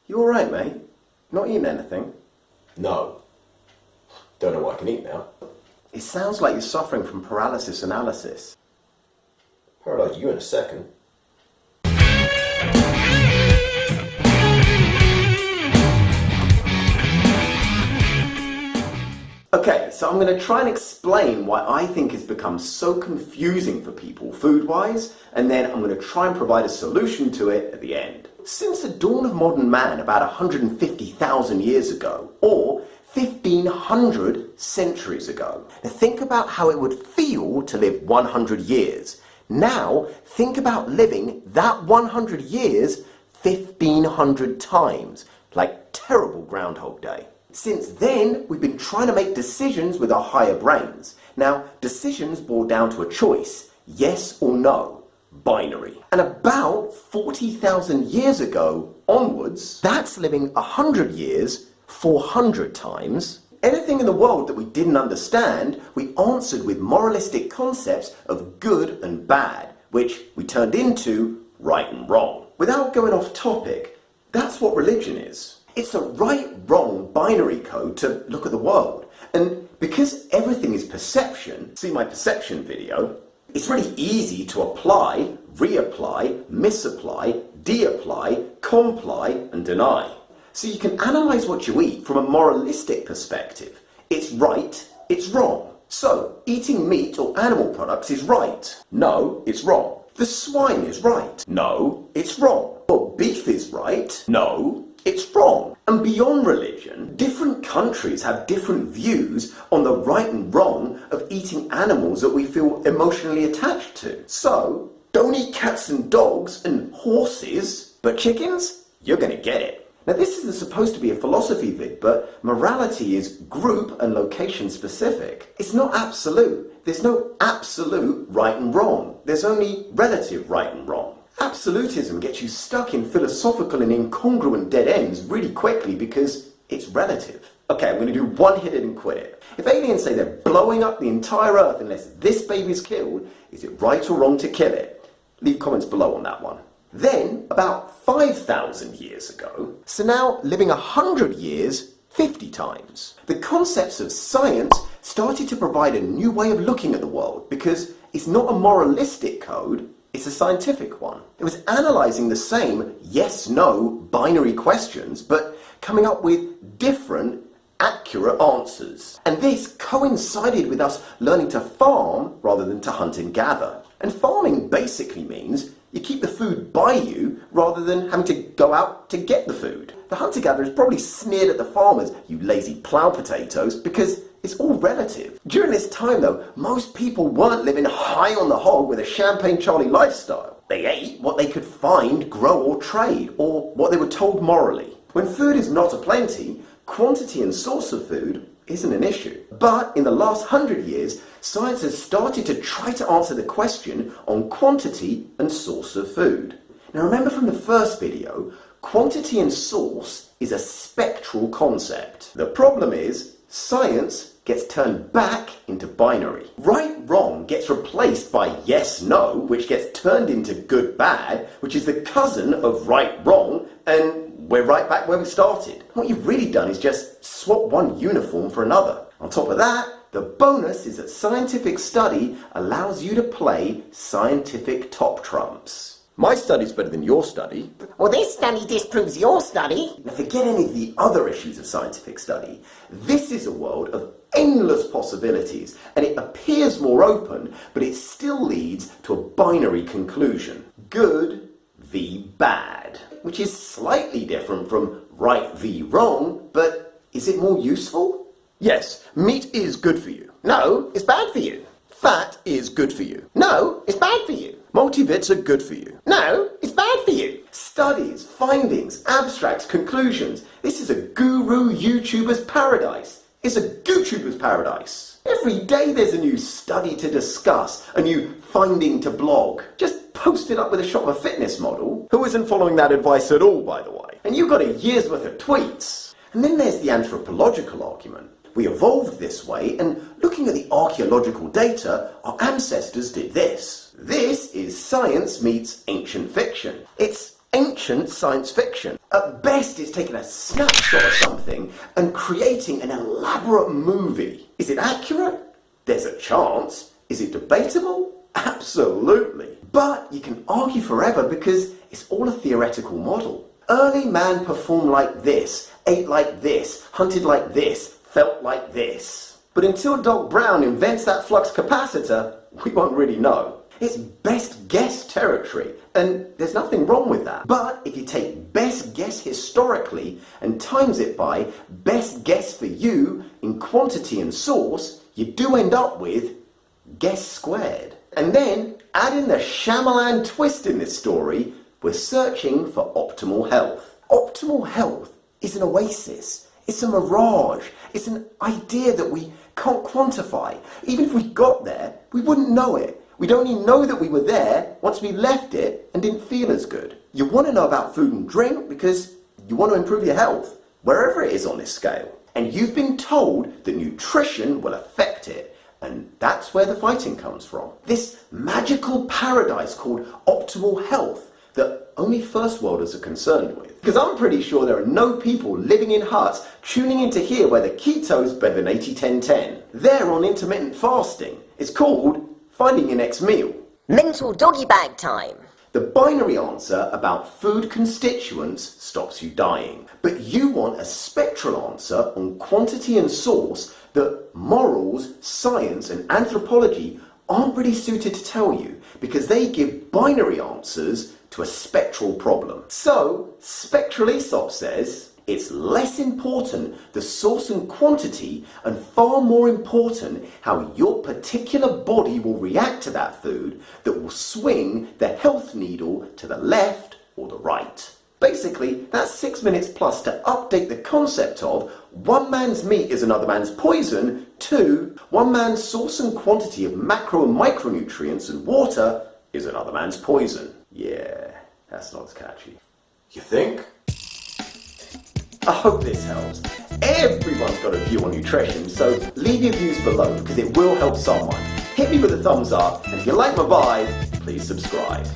You alright, mate? Not eating anything? No. Don't know what I can eat now. It sounds like you're suffering from paralysis analysis. Paralyze you in a second. Okay, so I'm going to try and explain why I think it's become so confusing for people food-wise, and then I'm going to try and provide a solution to it at the end. Since the dawn of modern man about 150,000 years ago, or 1,500 centuries ago, now think about how it would feel to live 100 years. Now, think about living that 100 years 1,500 times, like terrible Groundhog Day. Since then, we've been trying to make decisions with our higher brains. Now, decisions boil down to a choice, yes or no, binary. And about 40,000 years ago onwards, that's living 100 years 400 times. Anything in the world that we didn't understand, we answered with moralistic concepts of good and bad, which we turned into right and wrong. Without going off topic, that's what religion is. It's a right-wrong binary code to look at the world. And because everything is perception, see my perception video, it's really easy to apply, reapply, misapply, de-apply, comply, and deny. So you can analyze what you eat from a moralistic perspective. It's right, it's wrong. So, eating meat or animal products is right. No, it's wrong. The swine is right. No, it's wrong. Or beef is right. No, it's wrong. And beyond religion, different countries have different views on the right and wrong of eating animals that we feel emotionally attached to. So, don't eat cats and dogs and horses, but chickens? You're gonna get it. Now this isn't supposed to be a philosophy vid, but morality is group and location specific. It's not absolute. There's no absolute right and wrong. There's only relative right and wrong. Absolutism gets you stuck in philosophical and incongruent dead ends really quickly because it's relative. Okay, I'm going to do one hit it and quit it. If aliens say they're blowing up the entire Earth unless this baby's killed, is it right or wrong to kill it? Leave comments below on that one. Then, about 5,000 years ago, so now living 100 years 50 times, the concepts of science started to provide a new way of looking at the world because it's not a moralistic code, it's a scientific one. It was analysing the same yes-no binary questions, but coming up with different, accurate answers. And this coincided with us learning to farm rather than to hunt and gather. And farming basically means you keep the food by you rather than having to go out to get the food. The hunter-gatherer is probably sneered at the farmers, you lazy plough potatoes, because it's all relative. During this time though, most people weren't living high on the hog with a Champagne Charlie lifestyle. They ate what they could find, grow or trade, or what they were told morally. When food is not aplenty, quantity and source of food isn't an issue. But in the last 100 years, science has started to try to answer the question on quantity and source of food. Now remember from the first video, quantity and source is a spectral concept. The problem is, science gets turned back into binary. Right-wrong gets replaced by yes-no, which gets turned into good-bad, which is the cousin of right-wrong, and we're right back where we started. What you've really done is just swap one uniform for another. On top of that, the bonus is that scientific study allows you to play scientific top trumps. My study's better than your study. Well, this study disproves your study. Now forget any of the other issues of scientific study. This is a world of endless possibilities, and it appears more open, but it still leads to a binary conclusion. Good v bad, which is slightly different from right v wrong, but is it more useful? Yes, meat is good for you. No, it's bad for you. Fat is good for you. No, it's bad for you. Multivits are good for you. No, it's bad for you. Studies, findings, abstracts, conclusions. This is a guru YouTuber's paradise. It's a YouTuber's paradise. Every day there's a new study to discuss, a new finding to blog. Just post it up with a shot of a fitness model, who isn't following that advice at all, by the way. And you've got a year's worth of tweets. And then there's the anthropological argument. We evolved this way, and looking at the archaeological data, our ancestors did this. This is science meets ancient fiction. It's ancient science fiction. At best, it's taking a snapshot of something and creating an elaborate movie. Is it accurate? There's a chance. Is it debatable? Absolutely. But you can argue forever because it's all a theoretical model. Early man performed like this, ate like this, hunted like this, felt like this. But until Doc Brown invents that flux capacitor, we won't really know. It's best guess territory, and there's nothing wrong with that. But if you take best guess historically and times it by best guess for you in quantity and source, you do end up with guess squared. And then add in the Shyamalan twist in this story, we're searching for optimal health. Optimal health is an oasis. It's a mirage. It's an idea that we can't quantify. Even if we got there, we wouldn't know it. We'd only know that we were there once we left it and didn't feel as good. You want to know about food and drink because you want to improve your health, wherever it is on this scale. And you've been told that nutrition will affect it. And that's where the fighting comes from. This magical paradise called optimal health that only first worlders are concerned with. Because I'm pretty sure there are no people living in huts tuning in to hear where the keto's better than 80-10-10. They're on intermittent fasting. It's called finding your next meal. Mental doggy bag time. The binary answer about food constituents stops you dying. But you want a spectral answer on quantity and source that morals, science and anthropology aren't really suited to tell you because they give binary answers to a spectral problem. So, Spectral Essop says, it's less important the source and quantity and far more important how your particular body will react to that food that will swing the health needle to the left or the right. Basically, that's 6 minutes plus to update the concept of one man's meat is another man's poison to one man's source and quantity of macro and micronutrients and water is another man's poison. Yeah, that's not as catchy. You think? I hope this helps. Everyone's got a view on nutrition, so leave your views below because it will help someone. Hit me with a thumbs up, and if you like my vibe, please subscribe.